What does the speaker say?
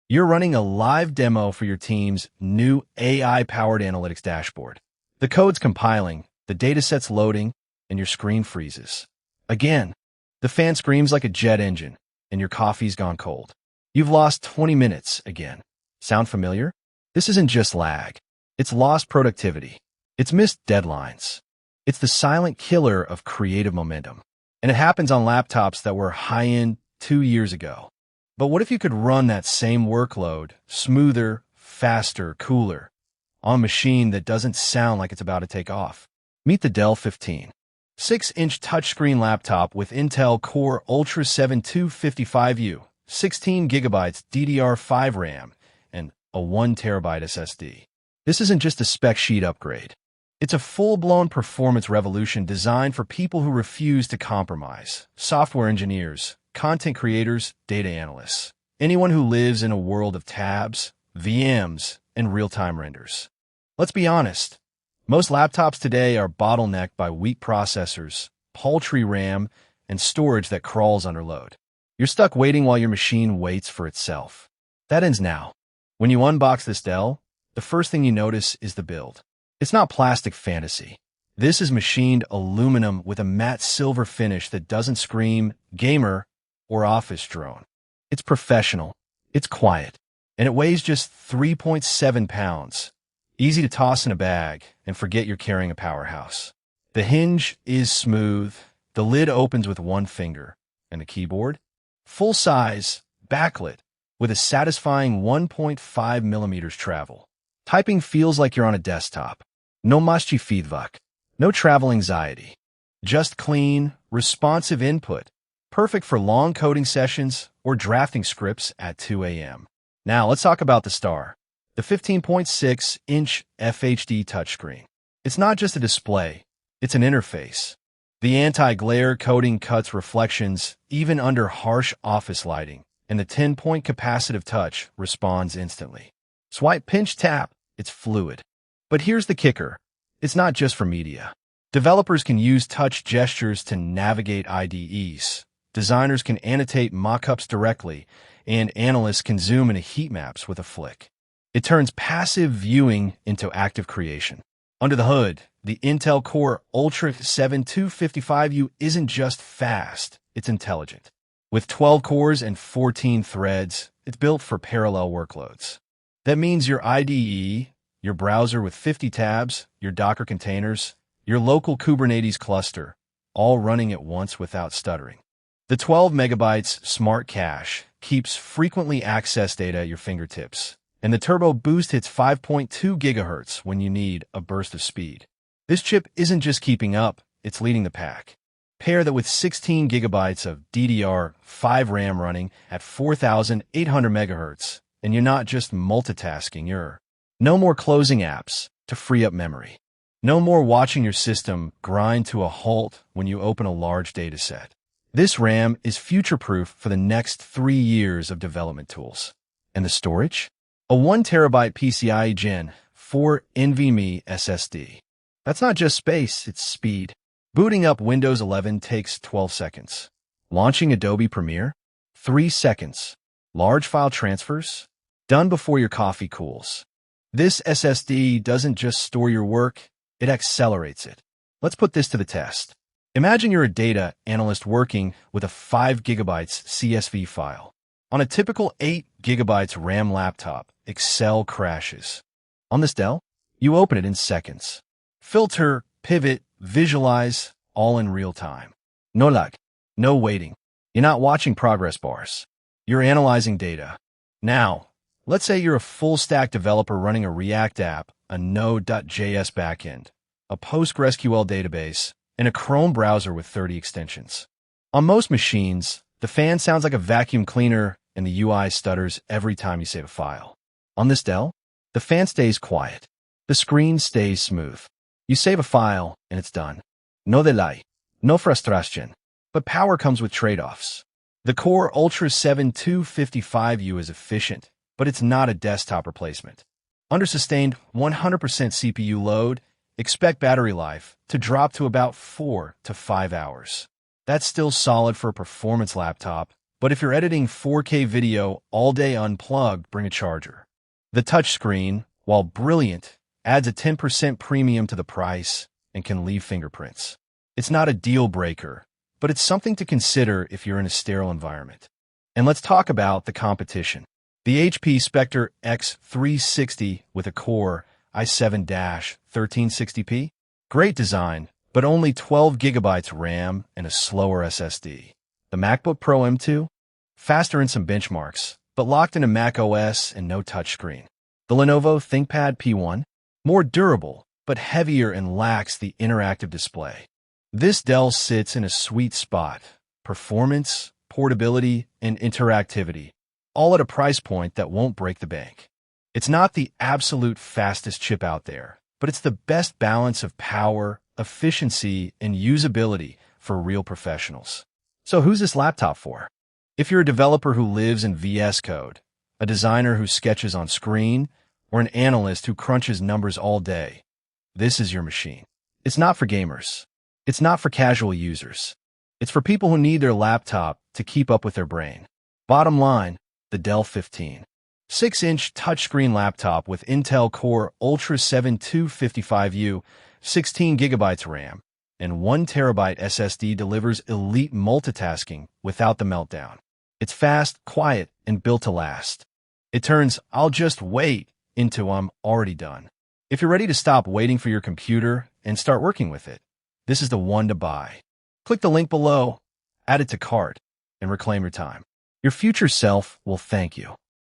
You're running a live demo for your team's new AI-powered analytics dashboard. The code's compiling, the dataset's loading, and your screen freezes. Again, the fan screams like a jet engine, and your coffee's gone cold. You've lost 20 minutes again. Sound familiar? This isn't just lag. It's lost productivity. It's missed deadlines. It's the silent killer of creative momentum. And it happens on laptops that were high-end 2 years ago. But what if you could run that same workload, smoother, faster, cooler, on a machine that doesn't sound like it's about to take off? Meet the Dell 15.6-inch touchscreen laptop with Intel Core Ultra 7 255U, 16 GB DDR5 RAM, and a 1 TB SSD. This isn't just a spec sheet upgrade. It's a full-blown performance revolution designed for people who refuse to compromise: software engineers, content creators, data analysts, anyone who lives in a world of tabs, VMs, and real-time renders. Let's be honest. Most laptops today are bottlenecked by weak processors, paltry RAM, and storage that crawls under load. You're stuck waiting while your machine waits for itself. That ends now. When you unbox this Dell, the first thing you notice is the build. It's not plastic fantasy. This is machined aluminum with a matte silver finish that doesn't scream gamer or office drone. It's professional, it's quiet, and it weighs just 3.7 pounds. Easy to toss in a bag and forget you're carrying a powerhouse. The hinge is smooth, the lid opens with one finger, and the keyboard? Full size, backlit, with a satisfying 1.5 millimeters travel. Typing feels like you're on a desktop. No maści feedback, no travel anxiety. Just clean, responsive input. Perfect for long coding sessions or drafting scripts at 2 a.m. Now let's talk about the star. The 15.6-inch FHD touchscreen. It's not just a display, it's an interface. The anti-glare coating cuts reflections even under harsh office lighting, and the 10-point capacitive touch responds instantly. Swipe, pinch, tap. It's fluid. But here's the kicker. It's not just for media. Developers can use touch gestures to navigate IDEs. Designers can annotate mockups directly, and analysts can zoom into heat maps with a flick. It turns passive viewing into active creation. Under the hood, the Intel Core Ultra 7 255U isn't just fast, it's intelligent. With 12 cores and 14 threads, it's built for parallel workloads. That means your IDE, your browser with 50 tabs, your Docker containers, your local Kubernetes cluster, all running at once without stuttering. The 12 megabytes smart cache keeps frequently accessed data at your fingertips, and the Turbo Boost hits 5.2 gigahertz when you need a burst of speed. This chip isn't just keeping up, it's leading the pack. Pair that with 16 gigabytes of DDR5 RAM running at 4,800 megahertz, and you're not just multitasking, you're no more closing apps to free up memory. No more watching your system grind to a halt when you open a large dataset. This RAM is future-proof for the next 3 years of development tools. And the storage? A 1 terabyte PCIe Gen 4 NVMe SSD. That's not just space, it's speed. Booting up Windows 11 takes 12 seconds. Launching Adobe Premiere? 3 seconds. Large file transfers? Done before your coffee cools. This SSD doesn't just store your work, it accelerates it. Let's put this to the test. Imagine you're a data analyst working with a 5 gigabytes CSV file. On a typical 8 gigabytes RAM laptop, Excel crashes. On this Dell, you open it in seconds. Filter, pivot, visualize, all in real time. No lag, no waiting. You're not watching progress bars. You're analyzing data. Now, let's say you're a full-stack developer running a React app, a Node.js backend, a PostgreSQL database, and a Chrome browser with 30 extensions. On most machines, the fan sounds like a vacuum cleaner and the UI stutters every time you save a file. On this Dell, the fan stays quiet. The screen stays smooth. You save a file, and it's done. No delay, no frustration. But power comes with trade-offs. The Core Ultra 7 255U is efficient, but it's not a desktop replacement. Under sustained 100% CPU load, expect battery life to drop to about 4 to 5 hours. That's still solid for a performance laptop, But if you're editing 4K video all day unplugged, bring a charger. The touchscreen, while brilliant, adds a 10% premium to the price and can leave fingerprints. It's not a deal breaker, but it's something to consider if you're in a sterile environment. And let's talk about the competition. The HP Spectre X360 with a Core i7-1360p. Great design, but only 12 gigabytes RAM and a slower SSD. The MacBook Pro M2? Faster in some benchmarks, but locked into Mac OS and no touchscreen. The Lenovo ThinkPad P1? More durable, but heavier and lacks the interactive display. This Dell sits in a sweet spot. Performance, portability, and interactivity, all at a price point that won't break the bank. It's not the absolute fastest chip out there, but it's the best balance of power, efficiency, and usability for real professionals. So who's this laptop for? If you're a developer who lives in VS Code, a designer who sketches on screen, or an analyst who crunches numbers all day, this is your machine. It's not for gamers. It's not for casual users. It's for people who need their laptop to keep up with their brain. Bottom line, the Dell 15.6-inch touchscreen laptop with Intel Core Ultra 7 255U, 16 gigabytes RAM, and 1 terabyte SSD delivers elite multitasking without the meltdown. It's fast, quiet, and built to last. It turns "I'll just wait" into "I'm already done." If you're ready to stop waiting for your computer and start working with it, this is the one to buy. Click the link below, add it to cart, and reclaim your time. Your future self will thank you.